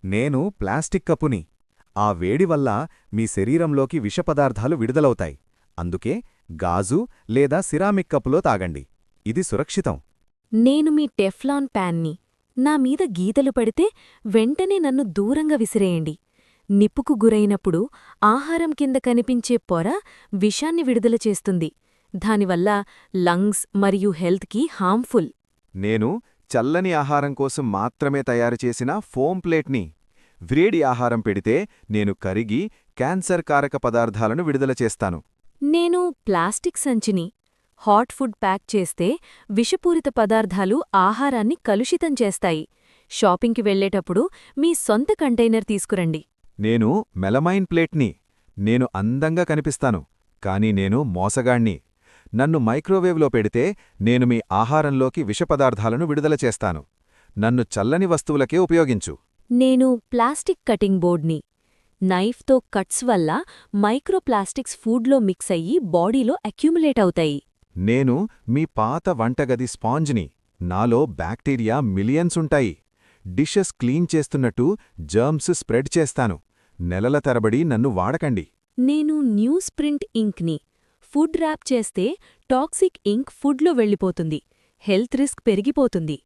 నేను ప్లాస్టిక్ కప్పుని. ఆ వేడి వల్ల మీ శరీరంలోకి విషపదార్థాలు విడుదలవుతాయి. అందుకే గాజు లేదా సిరామిక్ కప్పులో తాగండి. ఇది సురక్షితం. నేను మీ టెఫ్లాన్ ప్యాన్ని. నా మీద గీతలు పడితే వెంటనే నన్ను దూరంగా విసిరేయండి. నిప్పుకు గురైనప్పుడు ఆహారం కింద కనిపించే పొర విషాన్ని విడుదల చేస్తుంది. దానివల్ల లంగ్స్ మరియు హెల్త్కి హార్మ్ఫుల్. నేను చల్లని ఆహారం కోసం మాత్రమే తయారుచేసిన ఫోమ్ ప్లేట్ని. వ్రేడి ఆహారం పెడితే నేను కరిగి క్యాన్సర్ కారక పదార్థాలను విడుదల చేస్తాను. నేను ప్లాస్టిక్ సంచిని. హాట్ ఫుడ్ ప్యాక్ చేస్తే విషపూరిత పదార్థాలు ఆహారాన్ని కలుషితం చేస్తాయి. షాపింగ్కి వెళ్లేటప్పుడు మీ సొంత కంటైనర్ తీసుకురండి. నేను మెలమైన్ ప్లేట్ని. నేను అందంగా కనిపిస్తాను, కానీ నేను మోసగాణ్ణి. నన్ను మైక్రోవేవ్లో పెడితే నేను మీ ఆహారంలోకి విషపదార్థాలను విడుదల చేస్తాను. నన్ను చల్లని వస్తువులకే ఉపయోగించు. నేను ప్లాస్టిక్ కటింగ్ బోర్డ్ని. నైఫ్తో కట్స్ వల్ల మైక్రోప్లాస్టిక్స్ ఫుడ్లో మిక్స్ అయ్యి బాడీలో అక్యుములేట్ అవుతాయి. నేను మీ పాత వంటగది స్పాంజ్ని. నాలో బ్యాక్టీరియా మిలియన్స్ ఉంటాయి. డిషెస్ క్లీన్ చేస్తున్నట్టు జర్మ్స్ స్ప్రెడ్ చేస్తాను. నెలల తరబడి నన్ను వాడకండి. నేను న్యూస్ ప్రింట్ ఇంక్ని. ఫుడ్ ర్యాప్ చేస్తే టాక్సిక్ ఇంక్ ఫుడ్లో వెళ్ళిపోతుంది. హెల్త్ రిస్క్ పెరిగిపోతుంది.